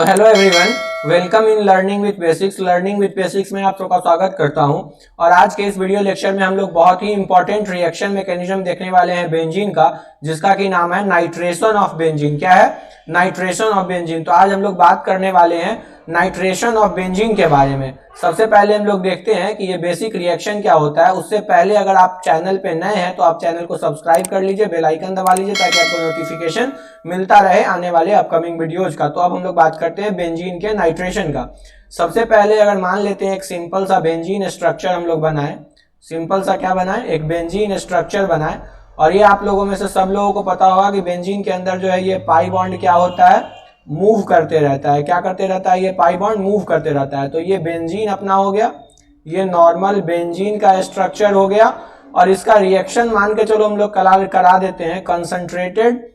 तो hello everyone, welcome in learning with basics. Learning with basics में आप सबका स्वागत करता हूं। और आज के इस वीडियो लेक्चर में हम लोग बहुत ही इंपॉर्टेंट रिएक्शन मैकेनिज्म देखने वाले हैं बेंजीन का, जिसका की नाम है नाइट्रेशन ऑफ बेंजीन। क्या है? Nitration of benzene. तो आज हम लोग बात करने वाले हैं नाइट्रेशन ऑफ बेंजीन के बारे में। सबसे पहले हम लोग देखते हैं कि ये बेसिक रिएक्शन क्या होता है। उससे पहले अगर आप चैनल पे नए हैं तो आप चैनल को सब्सक्राइब कर लीजिए, बेल आइकन दबा लीजिए ताकि आपको नोटिफिकेशन मिलता रहे आने वाले अपकमिंग वीडियोज का। तो अब हम लोग बात करते हैं बेंजीन के नाइट्रेशन का। सबसे पहले अगर मान लेते हैं एक सिंपल सा बेंजीन स्ट्रक्चर हम लोग बनाए। सिंपल सा क्या बनाए? एक बेंजीन स्ट्रक्चर बनाए। और ये आप लोगों में से सब लोगों को पता होगा कि बेंजीन के अंदर जो है ये पाई बॉन्ड क्या होता है, मूव करते रहता है। क्या करते रहता है? ये पाई बॉन्ड मूव करते रहता है। तो ये बेंजीन अपना हो गया, ये नॉर्मल बेंजीन का स्ट्रक्चर हो गया। और इसका रिएक्शन मान के चलो हम लोग करा देते हैं कंसंट्रेटेड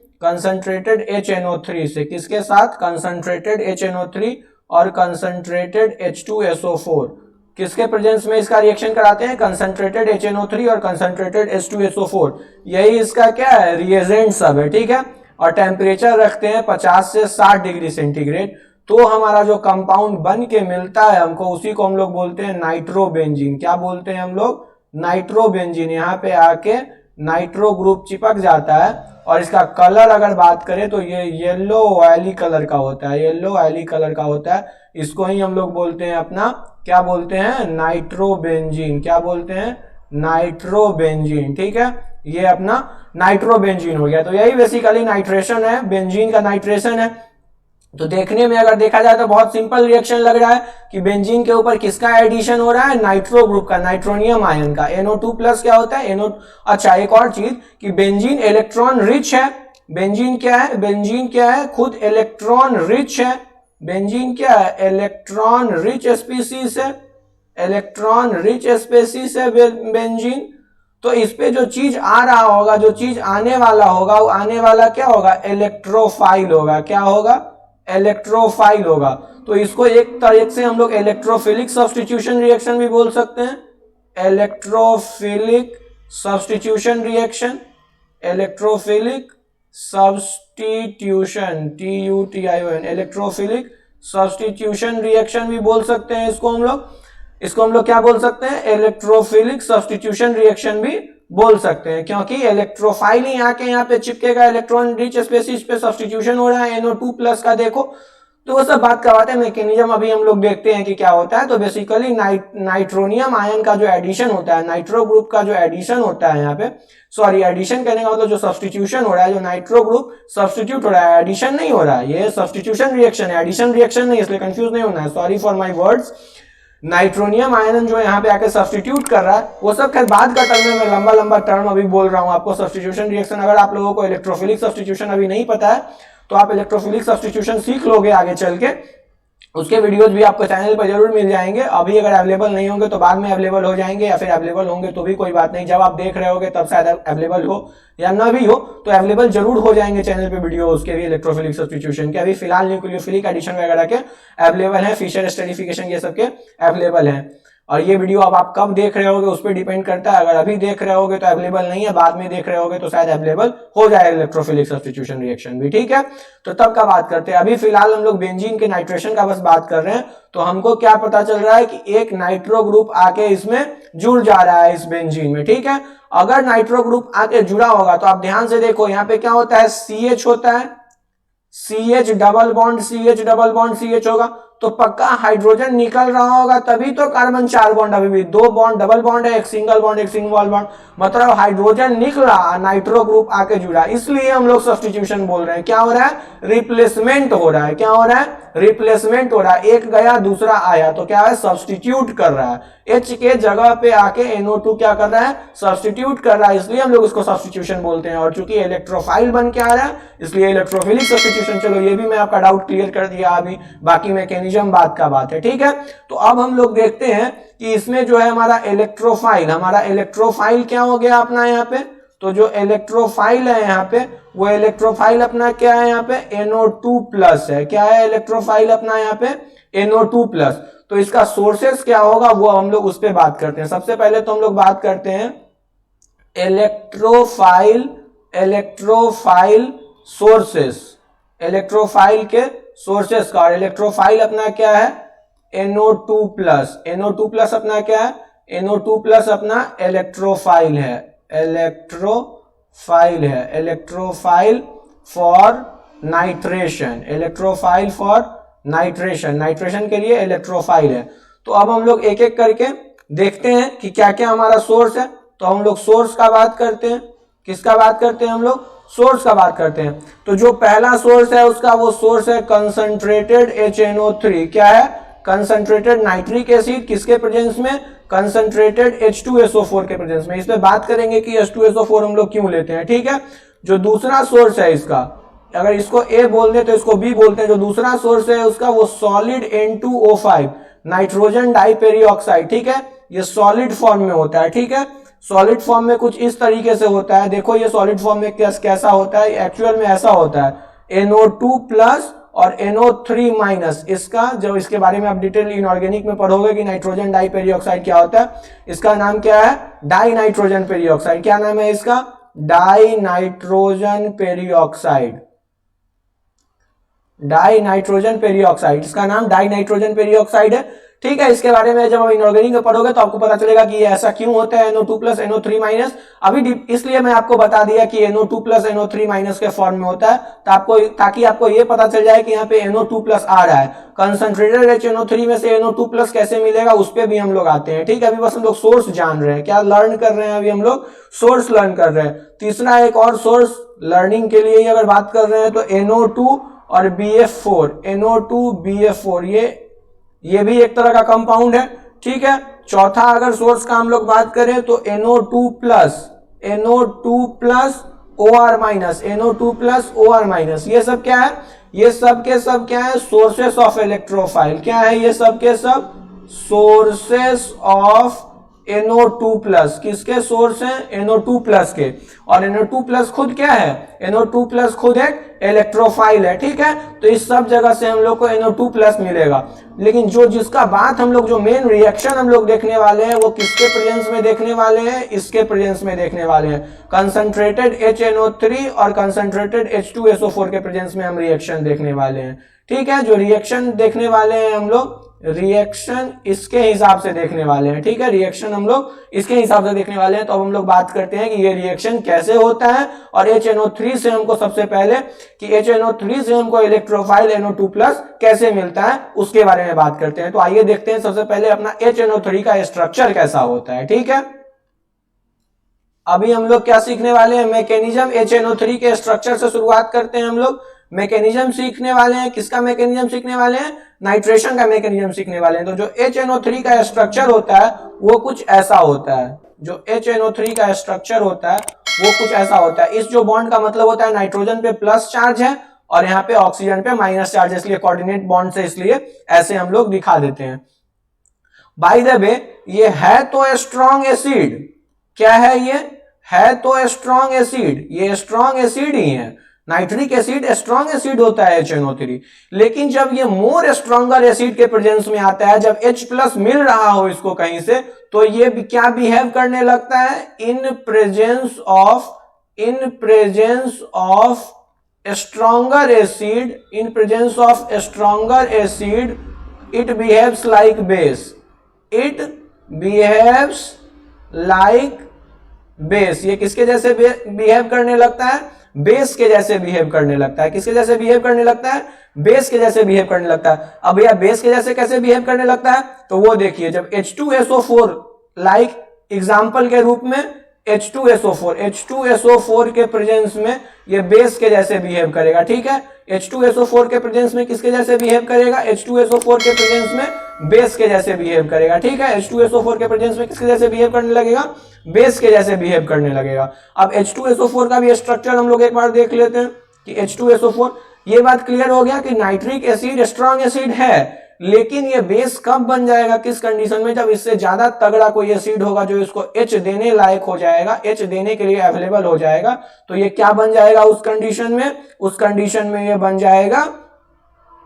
HNO3 से। किसके साथ? कंसंट्रेटेड HNO3 और कंसंट्रेटेड H2SO4। किसके प्रेजेंस में इसका रिएक्शन कराते हैं? कंसंट्रेटेड HNO3 और कंसंट्रेटेड H2SO4। यही इसका क्या है? रिएजेंट सब है, ठीक है। और टेम्परेचर रखते हैं 50 से 60 डिग्री सेंटीग्रेड। तो हमारा जो कंपाउंड बन के मिलता है हमको, उसी को हम लोग बोलते हैं नाइट्रोबेंजीन। क्या बोलते हैं हम लोग? नाइट्रोबेंजीन। यहाँ पे आके नाइट्रो ग्रुप चिपक जाता है। और इसका कलर अगर बात करें तो ये येलो ऑयली कलर का होता है, येलो ऑयली कलर का होता है। इसको ही हम लोग बोलते हैं अपना, क्या बोलते हैं? नाइट्रोबेंजीन। क्या बोलते हैं? नाइट्रोबेंजीन, ठीक है। ये अपना नाइट्रोबेंजीन हो गया। तो यही बेसिकली नाइट्रेशन है, बेंजीन का नाइट्रेशन है। तो देखने में अगर देखा जाए तो बहुत सिंपल रिएक्शन लग रहा है कि बेंजीन के ऊपर किसका एडिशन हो रहा है? नाइट्रो ग्रुप का, नाइट्रोनियम आयन का। NO2+ क्या होता है? अच्छा, एक और चीज कि बेंजीन इलेक्ट्रॉन रिच है। बेंजीन क्या है? बेंजीन क्या है? खुद इलेक्ट्रॉन रिच है। बेंजीन क्या है? इलेक्ट्रॉन रिच स्पीसीज है, इलेक्ट्रॉन रिच स्पीसीज है बेंजीन। तो इस पे जो चीज आ रहा होगा, जो चीज आने वाला होगा, वो आने वाला क्या होगा? इलेक्ट्रोफाइल होगा। क्या होगा? इलेक्ट्रोफाइल होगा। तो इसको एक तरह से हम लोग इलेक्ट्रोफिलिक सब्स्टिट्यूशन रिएक्शन भी बोल सकते हैं। Electrophilic substitution reaction, electrophilic substitution, TUTION, electrophilic substitution reaction भी बोल सकते हैं इसको हम लोग क्या बोल सकते हैं? इलेक्ट्रोफिलिक सब्स्टिट्यूशन रिएक्शन भी बोल सकते हैं, क्योंकि इलेक्ट्रोफाइल ही आके यहाँ पे चिपकेगा, इलेक्ट्रॉन रिच स्पीसीज पे सब्स्टिट्यूशन हो रहा है NO2+ का। देखो, तो वो सब बात करवाते हैं मैकेनिज्म। अभी हम लोग देखते हैं कि क्या होता है। तो बेसिकली नाइट्रोनियम आयन का जो एडिशन होता है, नाइट्रो ग्रुप का जो एडिशन होता है यहाँ पे, सॉरी एडिशन कहने का मतलब जो सब्स्टिट्यूशन हो रहा है, जो नाइट्रो ग्रुप सब्स्टिट्यूट हो रहा है, एडिशन नहीं हो रहा है, ये सब्स्टिट्यूशन रिएक्शन है, एडिशन रिएक्शन नहीं, इसलिए कंफ्यूज नहीं होना है। Sorry for my words. Nitronium ion जो यहाँ पे आके सब्स्टिट्यूट कर रहा है, वो सब खैर बाद का टर्म में लंबा लंबा टर्म अभी बोल रहा हूँ आपको। सब्स्टिट्यूशन रिएक्शन, अगर आप लोगों को इलेक्ट्रोफिलिक सब्स्टिट्यूशन अभी नहीं पता है तो आप इलेक्ट्रोफिलिक सब्स्टिट्यूशन सीख लोगे आगे चल के। उसके वीडियोज भी आपको चैनल पर जरूर मिल जाएंगे। अभी अगर अवेलेबल नहीं होंगे तो बाद में अवेलेबल हो जाएंगे, या फिर अवेलेबल होंगे तो भी कोई बात नहीं। जब आप देख रहे होगे तब शायद अवेलेबल हो या ना भी हो, तो अवेलेबल जरूर हो जाएंगे चैनल पे वीडियो उसके भी, इलेक्ट्रोफिलिक सब्स्टिट्यूशन के। अभी फिलहाल न्यूक्लियोफिलिक एडिशन वगैरह के अवेलेबल है, फिशर स्टेरिफिकेशन ये सब के अवेलेबल है। और ये वीडियो अब आप कब देख रहे होगे उस पर डिपेंड करता है। अगर अभी देख रहे होगे तो अवेलेबल नहीं है, बाद में देख रहे होगे तो शायद अवेलेबल हो जाएगा इलेक्ट्रोफिलिक सब्स्टिट्यूशन रिएक्शन भी, ठीक है। तो तब का बात करते हैं। अभी फिलहाल हम लोग बेंजीन के नाइट्रेशन का बस बात कर रहे हैं। तो हमको क्या पता चल रहा है कि एक नाइट्रो ग्रुप आके इसमें जुड़ जा रहा है, इस बेंजीन में, ठीक है। अगर नाइट्रो ग्रुप आके जुड़ा होगा तो आप ध्यान से देखो, यहाँ पे क्या होता है? CH होता है, CH डबल बॉन्ड CH होगा। तो पक्का हाइड्रोजन निकल रहा होगा, तभी तो कार्बन 4 बॉन्ड, अभी भी 2 बॉन्ड डबल बॉन्ड है, एक सिंगल बॉन्ड, मतलब हाइड्रोजन निकला, नाइट्रो ग्रुप आके जुड़ा, इसलिए हम लोग सब्स्टिट्यूशन बोल रहे हैं। क्या हो रहा है? रिप्लेसमेंट हो रहा है। क्या हो रहा है? रिप्लेसमेंट हो रहा है। एक गया दूसरा आया, तो क्या है? सब्स्टिट्यूट कर रहा है। H के जगह पे आके NO2 क्या कर रहा है? सब्स्टिट्यूट कर रहा है, इसलिए हम लोग उसको सब्स्टिट्यूशन बोलते हैं। और चूंकि इलेक्ट्रोफाइल बन के आ रहा है इसलिए इलेक्ट्रोफिलिक सब्स्टिट्यूशन। चलो, ये भी मैं आपका डाउट क्लियर कर दिया अभी, बाकी मैकेनिज्म बात का बात है, ठीक है। तो अब हम लोग देखते हैं कि इसमें जो है हमारा इलेक्ट्रोफाइल क्या हो गया अपना यहाँ पे। तो जो इलेक्ट्रोफाइल है यहाँ पे, वो इलेक्ट्रोफाइल अपना क्या है यहाँ पे? NO2+ है। क्या है इलेक्ट्रोफाइल अपना यहाँ पे? NO2+। तो इसका सोर्सेस क्या होगा वो हम लोग उस पर बात करते हैं। सबसे पहले तो हम लोग बात करते हैं इलेक्ट्रोफाइल सोर्सेस, इलेक्ट्रोफाइल के सोर्सेस का, और इलेक्ट्रोफाइल अपना क्या है NO2 प्लस। NO2 प्लस अपना क्या है, NO2 प्लस अपना इलेक्ट्रोफाइल है, electrophile for nitration, electrophile for nitration, nitration के लिए इलेक्ट्रोफाइल है। तो अब हम लोग एक एक करके देखते हैं कि क्या क्या हमारा सोर्स है। तो हम लोग सोर्स का बात करते हैं, किसका बात करते हैं हम लोग, सोर्स का बात करते हैं। तो जो पहला सोर्स है उसका वो सोर्स है कंसंट्रेटेड HNO3, क्या है, कंसंट्रेटेड नाइट्रिक एसिड, किसके प्रेजेंस में, कंसंट्रेटेड H2SO4 के प्रेजेंस में। इस पे बात करेंगे कि H2SO4 हम लोग क्यों लेते हैं, ठीक है। जो दूसरा सोर्स है इसका, अगर इसको A बोल दे तो इसको B बोलते हैं। जो दूसरा सोर्स है उसका वो सॉलिड N2O5 नाइट्रोजन डाइपेरिऑक्साइड, ठीक है, ये सॉलिड फॉर्म में होता है, ठीक है। सॉलिड फॉर्म में कुछ इस तरीके से होता है, देखो ये सॉलिड फॉर्म में कैसा होता है, एक्चुअल में ऐसा होता है NO2 प्लस और NO3 माइनस। इसका जब इसके बारे में आप डिटेल इनऑर्गेनिक में पढ़ोगे कि नाइट्रोजन डाइपेरिऑक्साइड क्या होता है, इसका नाम क्या है, डाई नाइट्रोजन पेरिऑक्साइड। क्या नाम है इसका, डाई नाइट्रोजन पेरिऑक्साइड, डाई नाइट्रोजन पेरिऑक्साइड, इसका नाम डाई नाइट्रोजन पेरिऑक्साइड है, ठीक है। इसके बारे में जब आप इनऑर्गेनिक में पढ़ोगे तो आपको पता चलेगा कि ये ऐसा क्यों होता है, NO2 प्लस NO3 माइनस। अभी इसलिए मैं आपको बता दिया कि NO2 प्लस NO3 माइनस के फॉर्म में होता है, ताकि आपको ये पता चल जाए कि यहाँ पे NO2 प्लस आ रहा है। कंसंट्रेटेड HNO3 में से NO2 प्लस कैसे मिलेगा उस पर भी हम लोग आते हैं, ठीक है। अभी बस हम लोग सोर्स जान रहे हैं, क्या लर्न कर रहे हैं, अभी हम लोग सोर्स लर्न कर रहे हैं। तीसरा एक और सोर्स लर्निंग के लिए अगर बात कर रहे हैं तो NO2 और BF4, NO2 BF4 ये भी एक तरह का कंपाउंड है, ठीक है। चौथा अगर सोर्स का हम लोग बात करें तो NO2 plus OR minus, NO2 plus OR minus, ये सब क्या है, ये सब के सब क्या है, सोर्सेस ऑफ इलेक्ट्रोफाइल। क्या है ये सब के सब, सोर्सेस ऑफ NO2 प्लस, किसके सोर्स हैं, NO2 प्लस के। और NO2 प्लस खुद क्या है, NO2 प्लस खुद एक इलेक्ट्रोफाइल है, ठीक है। तो इस सब जगह से हम लोग को NO2 प्लस मिलेगा। लेकिन जिसका बात हम लोग, जो मेन रिएक्शन हम लोग देखने वाले हैं वो किसके प्रेजेंस में देखने वाले हैं, इसके प्रेजेंस में देखने वाले हैं। कंसंट्रेटेड HNO3 और कंसंट्रेटेड H2SO4 के प्रेजेंस में हम रिएक्शन देखने वाले हैं, ठीक है। जो रिएक्शन देखने वाले हैं हम लोग, रिएक्शन इसके हिसाब से देखने वाले हैं, ठीक है। रिएक्शन हम लोग इसके हिसाब से देखने वाले हैं। तो अब हम लोग बात करते हैं कि ये रिएक्शन कैसे होता है, और HNO3 से हमको सबसे पहले कि HNO3 से हमको इलेक्ट्रोफाइल NO2 प्लस कैसे मिलता है उसके बारे में बात करते हैं। तो आइए देखते हैं सबसे पहले अपना HNO3 का स्ट्रक्चर कैसा होता है, ठीक है। अभी हम लोग क्या सीखने वाले हैं, मैकेनिज्म। HNO3 के स्ट्रक्चर से शुरुआत करते हैं हम लोग, मैकेनिज्म सीखने वाले हैं। किसका मैकेनिज्म सीखने वाले हैं, नाइट्रेशन का मैकेनिज्म सीखने वाले हैं। तो जो HNO3 का स्ट्रक्चर होता है वो कुछ ऐसा होता है, जो HNO3 का स्ट्रक्चर होता है वो कुछ ऐसा होता है। इस जो बॉन्ड का मतलब होता है नाइट्रोजन पे प्लस चार्ज है और यहाँ पे ऑक्सीजन पे माइनस चार्ज है, इसलिए कोऑर्डिनेट बॉन्ड से इसलिए ऐसे हम लोग दिखा देते हैं। बाय द वे ये है तो स्ट्रॉन्ग एसिड, क्या है ये, है तो स्ट्रॉन्ग एसिड, ये स्ट्रॉन्ग एसिड ही है। नाइट्रिक एसिड स्ट्रॉन्ग एसिड होता है HNO3, लेकिन जब ये मोर स्ट्रॉन्गर एसिड के प्रेजेंस में आता है, जब H प्लस मिल रहा हो इसको कहीं से, तो ये क्या बिहेव करने लगता है, in presence of stronger acid, in presence of stronger acid it behaves like base, it behaves like base. ये किसके जैसे बिहेव करने लगता है, बेस के जैसे बिहेव करने लगता है। किसके जैसे बिहेव करने लगता है, बेस के जैसे बिहेव करने लगता है। अब भैया बेस के जैसे कैसे बिहेव करने लगता है, तो वो देखिए, जब H2SO4 लाइक एग्जांपल के रूप में H2SO4 के प्रेजेंस में ये बेस के जैसे बिहेव करेगा, ठीक है। H2SO4 के प्रेजेंस में किसके जैसे बिहेव करेगा, H2SO4 के प्रेजेंस में बेस के जैसे बिहेव करेगा, ठीक है। H2SO4 के प्रेजेंस में किसके जैसे बिहेव करने लगेगा, बेस के जैसे बिहेव करने लगेगा। अब H2SO4 का भी स्ट्रक्चर हम लोग एक बार देख लेते हैं कि H2SO4, ये बात क्लियर हो गया कि नाइट्रिक एसिड स्ट्रॉन्ग एसिड है, लेकिन ये बेस कब बन जाएगा, किस कंडीशन में, जब इससे ज्यादा तगड़ा कोई एसिड होगा जो इसको H देने लायक हो जाएगा, H देने के लिए अवेलेबल हो जाएगा, तो ये क्या बन जाएगा उस कंडीशन में, उस कंडीशन में ये बन जाएगा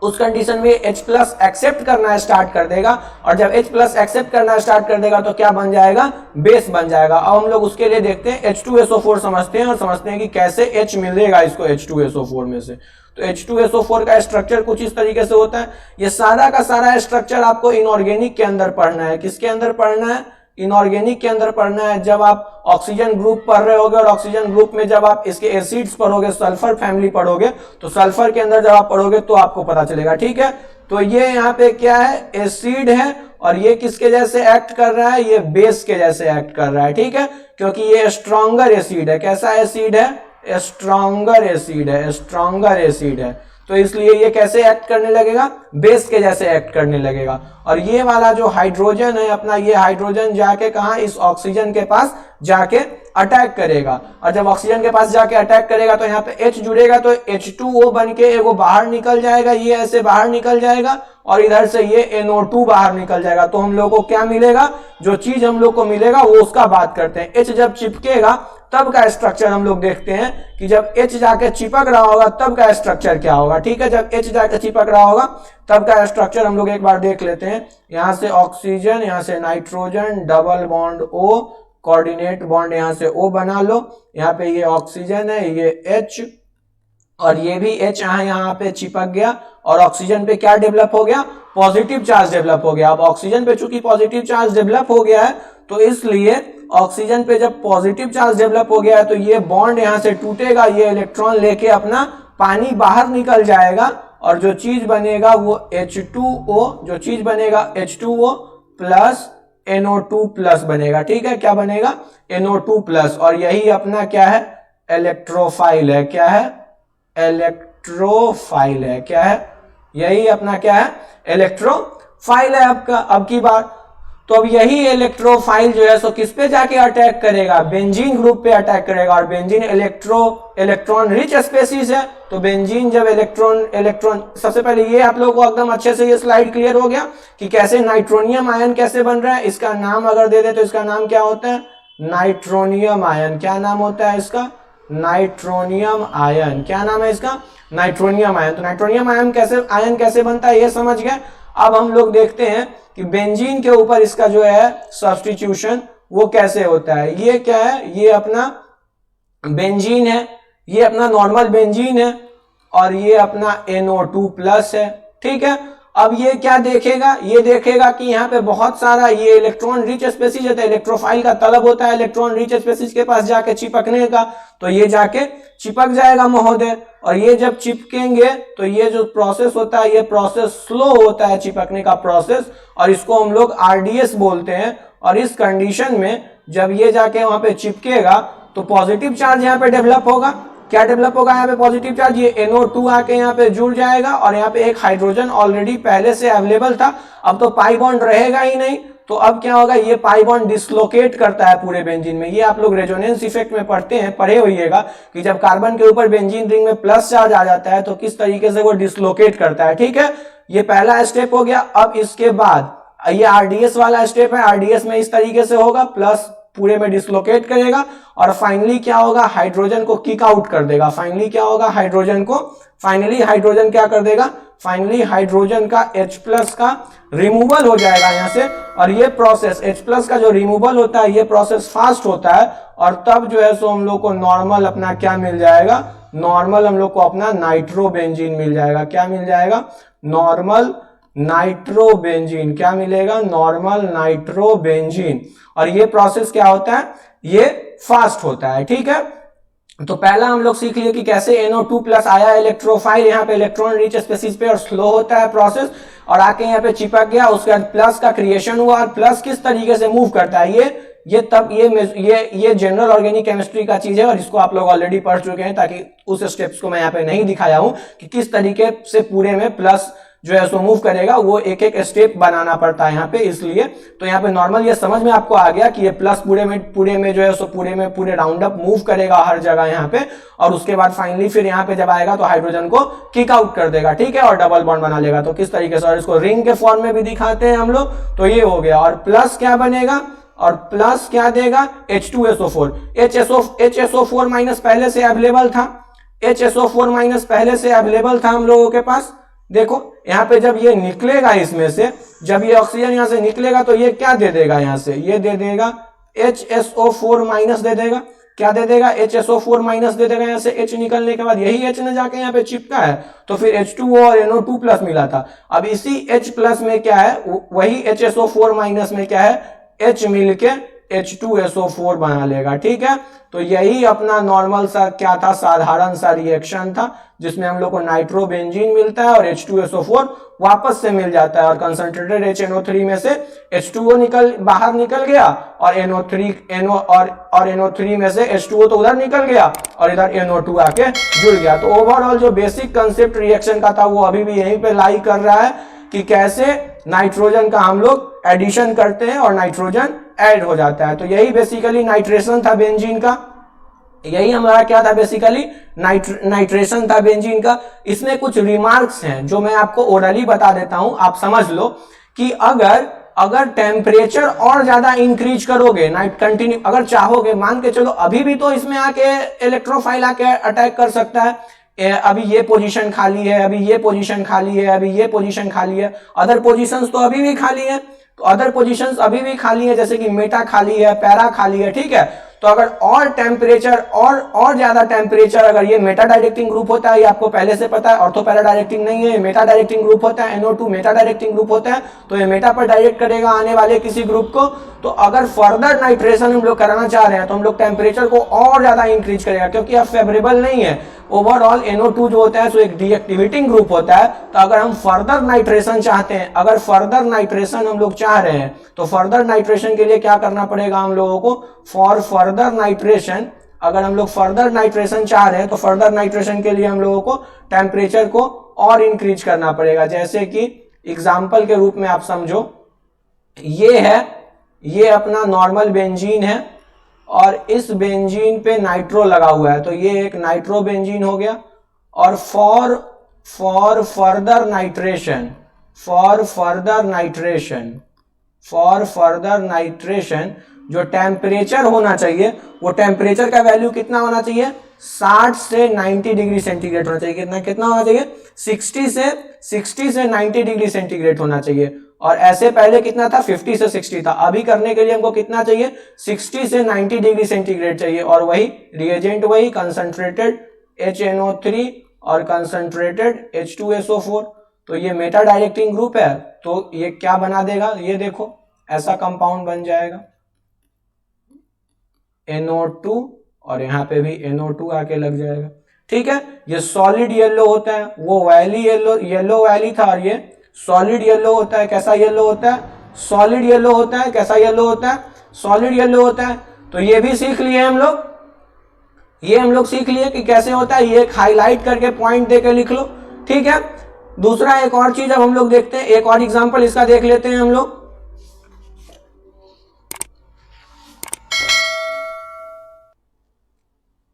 उस कंडीशन में H+ एक्सेप्ट करना स्टार्ट कर देगा, और जब H+ एक्सेप्ट करना स्टार्ट कर देगा तो क्या बन जाएगा, बेस बन जाएगा। अब हम लोग उसके लिए देखते हैं H2SO4 समझते हैं, और समझते हैं कि कैसे H मिलेगा इसको H2SO4 में से। तो H2SO4 का स्ट्रक्चर कुछ इस तरीके से होता है। ये सारा का सारा स्ट्रक्चर आपको इनऑर्गेनिक के अंदर पढ़ना है। किसके अंदर पढ़ना है, इनऑर्गेनिक के अंदर पढ़ना है। जब आप ऑक्सीजन ग्रुप पढ़ रहे होगे, और ऑक्सीजन ग्रुप में जब आप इसके एसिड्स पढ़ोगे, सल्फर फैमिली पढ़ोगे, तो सल्फर के अंदर जब आप पढ़ोगे तो आपको पता चलेगा, ठीक है। तो ये यहाँ पे क्या है, एसिड है, और ये किसके जैसे एक्ट कर रहा है, ये बेस के जैसे एक्ट कर रहा है, ठीक है, क्योंकि ये स्ट्रॉन्गर एसिड है। कैसा एसिड है, स्ट्रॉन्गर एसिड है, स्ट्रॉन्गर एसिड है। तो इसलिए ये कैसे एक्ट करने लगेगा, बेस के जैसे एक्ट करने लगेगा। और ये वाला जो हाइड्रोजन है अपना, ये हाइड्रोजन जाके कहा, इस ऑक्सीजन के पास जाके अटैक करेगा, और जब ऑक्सीजन के पास जाके अटैक करेगा तो यहाँ पे H जुड़ेगा, तो H2O बन के एगो बाहर निकल जाएगा, ये ऐसे बाहर निकल जाएगा, और इधर से ये NO2 बाहर निकल जाएगा। तो हम लोग को क्या मिलेगा, जो चीज हम लोग को मिलेगा वो उसका बात करते हैं। H जब चिपकेगा तब का स्ट्रक्चर हम लोग देखते हैं कि जब H जाके चिपक रहा होगा तब का स्ट्रक्चर क्या होगा, ठीक है। जब H जाके चिपक रहा होगा तब का स्ट्रक्चर हम लोग एक बार देख लेते हैं। यहां से ऑक्सीजन, यहां से nitrogen, double bond O, coordinate bond यहां से O बना लो। यहाँ पे ये ऑक्सीजन है, ये H, और ये भी H यहाँ पे चिपक गया, और ऑक्सीजन पे क्या डेवलप हो गया, पॉजिटिव चार्ज डेवलप हो गया। अब ऑक्सीजन पे चूंकि पॉजिटिव चार्ज डेवलप हो गया है, तो इसलिए ऑक्सीजन पे जब पॉजिटिव चार्ज डेवलप हो गया है तो ये बॉन्ड यहां से टूटेगा, ये इलेक्ट्रॉन लेके अपना पानी बाहर निकल जाएगा, और जो चीज बनेगा वो H2O, जो चीज बनेगा H2O प्लस NO2 प्लस बनेगा, ठीक है। क्या बनेगा, NO2 प्लस, और यही अपना क्या है, इलेक्ट्रोफाइल है। क्या है, इलेक्ट्रोफाइल है। क्या है, यही अपना क्या है, इलेक्ट्रोफाइल है आपका। अब की बात, तो अब यही इलेक्ट्रोफाइल जो है सो किस पे जाके अटैक करेगा, बेंजीन ग्रुप पे अटैक करेगा, और बेंजीन इलेक्ट्रॉन रिच स्पेसीज है। तो बेंजीन जब इलेक्ट्रॉन सबसे पहले ये आप लोगों को एकदम अच्छे से ये स्लाइड क्लियर हो गया कि कैसे नाइट्रोनियम आयन कैसे बन रहा है। इसका नाम अगर दे दे तो इसका नाम क्या होता है, नाइट्रोनियम आयन। क्या नाम होता है इसका, नाइट्रोनियम आयन। क्या नाम है इसका, नाइट्रोनियम आयन। तो नाइट्रोनियम आयन कैसे बनता है ये समझ गए। अब हम लोग देखते हैं कि बेंजीन के ऊपर इसका जो है सब्स्टिट्यूशन वो कैसे होता है। ये क्या है, ये अपना बेंजीन है, ये अपना नॉर्मल बेंजीन है, और ये अपना NO2 प्लस है, ठीक है। अब ये क्या देखेगा, ये देखेगा कि यहाँ पे बहुत सारा ये इलेक्ट्रॉन रिच स्पेसीज है, इलेक्ट्रोफाइल का तलब होता है इलेक्ट्रॉन रिच स्पेसीज के पास जाके चिपकने का, तो ये जाके चिपक जाएगा महोदय। और ये जब चिपकेंगे तो ये जो प्रोसेस होता है, ये प्रोसेस स्लो होता है चिपकने का प्रोसेस, और इसको हम लोग RDS बोलते हैं। और इस कंडीशन में जब ये जाके वहां पे चिपकेगा तो पॉजिटिव चार्ज यहाँ पे डेवलप होगा। क्या डेवलप होगा यहाँ पे, पॉजिटिव चार्ज। ये NO2 आके यहाँ पे जुड़ जाएगा, और यहाँ पे एक हाइड्रोजन ऑलरेडी पहले से अवेलेबल था, अब तो पाई बॉन्ड रहेगा ही नहीं। तो अब क्या होगा, ये पाई बॉन्ड डिसलोकेट करता है पूरे बेंजीन में। ये आप लोग रेजोनेंस इफेक्ट में पढ़े होइएगा कि जब कार्बन के ऊपर बेंजीन रिंग में प्लस चार्ज आ जाता है तो किस तरीके से वो डिसलोकेट करता है, ठीक है। ये पहला स्टेप हो गया। अब इसके बाद ये RDS वाला स्टेप है, RDS में इस तरीके से होगा, प्लस पूरे में डिसलोकेट करेगा, और फाइनली क्या होगा, हाइड्रोजन को किक आउट कर देगा। फाइनली क्या होगा, हाइड्रोजन क्या कर देगा, फाइनली हाइड्रोजन का H+ का रिमूवल हो जाएगा यहाँ से। और ये प्रोसेस H+ का जो रिमूवल होता है, ये प्रोसेस फास्ट होता है, और तब जो है सो हम लोग को नॉर्मल अपना क्या मिल जाएगा, नॉर्मल हम लोग को अपना नाइट्रोबेंजीन मिल जाएगा। क्या मिल जाएगा, नॉर्मल नाइट्रोबेंजीन। क्या मिलेगा, नॉर्मल नाइट्रोबेंजीन। और ये प्रोसेस क्या होता है, ये फास्ट होता है, ठीक है। तो पहला हम लोग सीख लिए कि कैसे NO2 प्लस आया इलेक्ट्रोफाइल यहाँ पे इलेक्ट्रॉन रिच स्पेसीज पे, और स्लो होता है प्रोसेस, और आके यहाँ पे चिपक गया, उसके बाद प्लस का क्रिएशन हुआ, और प्लस किस तरीके से मूव करता है ये जनरल ऑर्गेनिक केमिस्ट्री का चीज है, और इसको आप लोग ऑलरेडी पढ़ चुके हैं, ताकि उस स्टेप्स को मैं यहाँ पे नहीं दिखाया हूं कि किस तरीके से पूरे में प्लस जो है सो मूव करेगा, वो एक एक स्टेप बनाना पड़ता है यहाँ पे। इसलिए तो यहाँ पे नॉर्मल ये समझ में आपको आ गया कि ये प्लस पूरे में जो है सो पूरे राउंड अप मूव करेगा हर जगह यहाँ पे, और उसके बाद फाइनली फिर यहाँ पे जब आएगा तो हाइड्रोजन को किक आउट कर देगा, ठीक है, और डबल बॉन्ड बना लेगा। तो किस तरीके से, और इसको रिंग के फॉर्म में भी दिखाते हैं हम लोग। तो ये हो गया, और प्लस क्या बनेगा, और प्लस क्या देगा, H2SO4। HSO4 माइनस पहले से अवेलेबल था, HSO4 माइनस पहले से अवेलेबल था हम लोगों के पास, देखो यहाँ पे जब ये निकलेगा इसमें से, जब ये ऑक्सीजन यहाँ से निकलेगा तो ये क्या दे देगा, यहाँ से ये दे देगा HSO4 माइनस दे देगा। क्या दे देगा, HSO4 माइनस दे देगा यहाँ से H निकलने के बाद। यही H ने जाके यहाँ पे चिपका है तो फिर H2O और NO2 प्लस मिला था। अब इसी H प्लस में क्या है, वही HSO4 माइनस में क्या है, H मिलके H2SO4 बना लेगा। ठीक है, तो यही अपना नॉर्मल सा क्या था, साधारण सा रिएक्शन था जिसमें हम लोग को नाइट्रोबेंजीन मिलता है और H2SO4 वापस से मिल जाता है और कंसंट्रेटेड HNO3 में से H2O बाहर निकल गया और NO3 में से H2O तो उधर निकल गया और इधर NO2 आके जुड़ गया। तो ओवरऑल जो बेसिक कंसेप्ट रिएक्शन का था वो अभी भी यहीं पे लाई कर रहा है कि कैसे नाइट्रोजन का हम लोग एडिशन करते हैं और नाइट्रोजन ऐड हो जाता है। तो यही बेसिकली नाइट्रेशन था बेंजीन का, यही हमारा क्या था बेसिकली, नाइट्रेशन था बेंजीन का। इसमें कुछ रिमार्क्स हैं जो मैं आपको ओरली बता देता हूं, आप समझ लो कि अगर टेम्परेचर और ज्यादा इंक्रीज करोगे, कंटिन्यू अगर चाहोगे, मान के चलो अभी भी तो इसमें आके इलेक्ट्रोफाइल आके अटैक कर सकता है, अभी ये पोजीशन खाली है, अभी ये पोजीशन खाली है, अभी ये पोजीशन खाली है, अदर पोजीशंस तो अभी भी खाली है, तो अदर पोजीशंस अभी भी खाली है, जैसे कि मेटा खाली है, पैरा खाली है। ठीक है, तो अगर और टेम्परेचर और ज्यादा टेम्परेचर, अगर ये मेटा डायरेक्टिंग ग्रुप होता है, ये आपको पहले से पता है, ऑर्थो पैरा डायरेक्टिंग नहीं है, मेटा डायरेक्टिंग ग्रुप होता है, NO2 मेटा डायरेक्टिंग ग्रुप होता है, तो ये मेटा पर डायरेक्ट करेगा आने वाले किसी ग्रुप को। तो अगर फर्दर नाइट्रेशन हम लोग कराना चाह रहे हैं तो हम लोग टेम्परेचर को और ज्यादा इंक्रीज करेगा, क्योंकि अब फेवरेबल नहीं है। ओवरऑल NO2 जो होता है सो एक डीएक्टिवेटिंग ग्रुप होता है। तो अगर हम फर्दर नाइट्रेशन चाहते हैं, अगर फर्दर नाइट्रेशन हम लोग चाह रहे हैं तो फर्दर नाइट्रेशन के लिए क्या करना पड़ेगा हम लोगों को, फॉर फर्दर नाइट्रेशन, अगर हम लोग फर्दर नाइट्रेशन चाह रहे हैं तो फर्दर नाइट्रेशन के लिए हम लोगों को टेम्परेचर को और इंक्रीज करना पड़ेगा। जैसे कि एग्जाम्पल के रूप में आप समझो, ये है, ये अपना नॉर्मल बेंजीन है और इस बेंजीन पे नाइट्रो लगा हुआ है, तो ये एक नाइट्रो बेंजीन हो गया। और फॉर फर्दर नाइट्रेशन जो टेम्परेचर होना चाहिए, वो टेम्परेचर का वैल्यू कितना होना चाहिए, 60 से 90 डिग्री सेंटीग्रेड होना चाहिए। कितना होना चाहिए, 60 से 90 डिग्री सेंटीग्रेड होना चाहिए। और ऐसे पहले कितना था, 50 से 60 था। अभी करने के लिए हमको कितना चाहिए, 60 से 90 डिग्री सेंटीग्रेड चाहिए। और वही रिएजेंट, वही कंसंट्रेटेड HNO3 और कंसंट्रेटेड H2SO4। तो ये मेटा डायरेक्टिंग ग्रुप है, तो ये क्या बना देगा, ये देखो ऐसा कंपाउंड बन जाएगा NO2 और यहाँ पे भी NO2 आके लग जाएगा। ठीक है, ये सॉलिड येलो होता है, वो वैली येलो वैली था, और ये सॉलिड येलो होता है। कैसा येलो होता है, सॉलिड येलो होता है। कैसा येलो होता है, सॉलिड येलो होता है। तो ये भी सीख लिए हम लोग, ये हम लोग सीख लिए कि कैसे होता है। ये हाईलाइट करके पॉइंट देके लिख लो। ठीक है, दूसरा एक और चीज अब हम लोग देखते हैं, एक और एग्जांपल इसका देख लेते हैं हम लोग।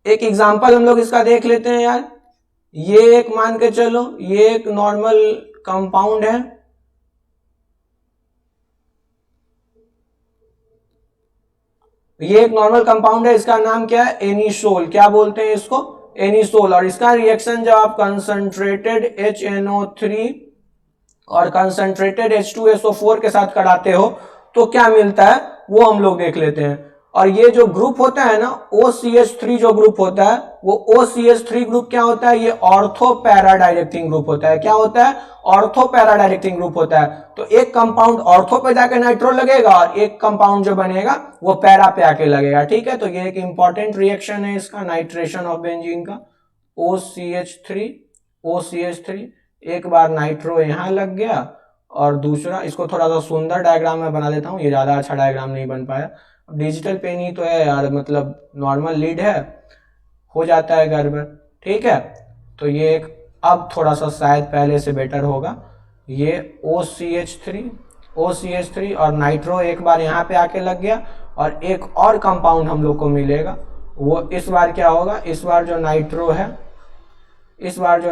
एक एग्जांपल हम लोग इसका देख लेते हैं यार। ये एक मान के चलो, ये एक नॉर्मल कंपाउंड है, ये एक नॉर्मल कंपाउंड है, इसका नाम क्या है, एनिसोल। क्या बोलते हैं इसको, एनिसोल। और इसका रिएक्शन जब आप कंसंट्रेटेड HNO3 और कंसंट्रेटेड H2SO4 के साथ कराते हो तो क्या मिलता है वो हम लोग देख लेते हैं। और ये जो ग्रुप होता है ना, OCH3 जो ग्रुप होता है, वो OCH3 ग्रुप क्या होता है, ये ऑर्थो पैरा डायरेक्टिंग ग्रुप होता है। क्या होता है, ऑर्थो पैरा डायरेक्टिंग ग्रुप होता है। तो एक कंपाउंड ऑर्थो पे जाके नाइट्रो लगेगा और एक कंपाउंड जो बनेगा वो पैरा पे आके लगेगा। ठीक है, तो ये एक इंपॉर्टेंट रिएक्शन है इसका, नाइट्रेशन ऑफ बेंजीन का। OCH3 एक बार नाइट्रो यहां लग गया और दूसरा, इसको थोड़ा सा सुंदर डायग्राम में बना देता हूं, ये ज्यादा अच्छा डायग्राम नहीं बन पाया। डिजिटल पेन ही तो है यार, मतलब नॉर्मल लीड है, हो जाता है गड़बड़। ठीक है, तो ये एक, अब थोड़ा सा शायद पहले से बेटर होगा। ये OCH3 और नाइट्रो एक बार यहाँ पे आके लग गया और एक और कंपाउंड हम लोग को मिलेगा। वो इस बार क्या होगा, इस बार जो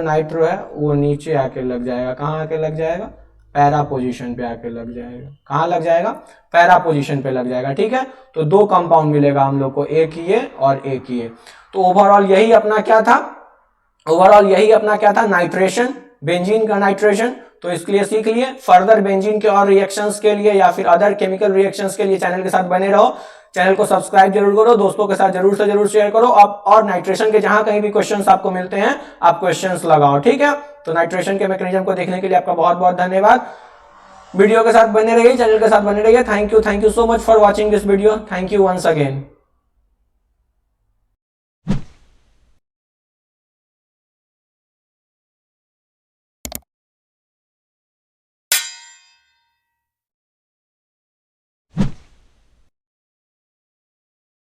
नाइट्रो है वो नीचे आके लग जाएगा। कहाँ आके लग जाएगा, पैरा पोजीशन पे आके लग जाएगा। कहाँ लग जाएगा, पैरा पोजीशन पे लग जाएगा। ठीक है, तो दो कंपाउंड मिलेगा हम लोग को, एक ये और एक ये। तो ओवरऑल यही अपना क्या था, नाइट्रेशन बेंजीन का नाइट्रेशन, तो इसके लिए सीख लिए। फर्दर बेंजीन के और रिएक्शंस के लिए या फिर अदर केमिकल रिएक्शंस के लिए चैनल के साथ बने रहो। चैनल को सब्सक्राइब जरूर करो, दोस्तों के साथ जरूर से जरूर शेयर करो। आप और नाइट्रेशन के जहां कहीं भी क्वेश्चंस आपको मिलते हैं आप क्वेश्चंस लगाओ, ठीक है। तो नाइट्रेशन के मैकेनिज्म को देखने के लिए आपका बहुत बहुत धन्यवाद। वीडियो के साथ बने रहिए, चैनल के साथ बने रहिए। Thank you so much for watching this video. Thank you once again.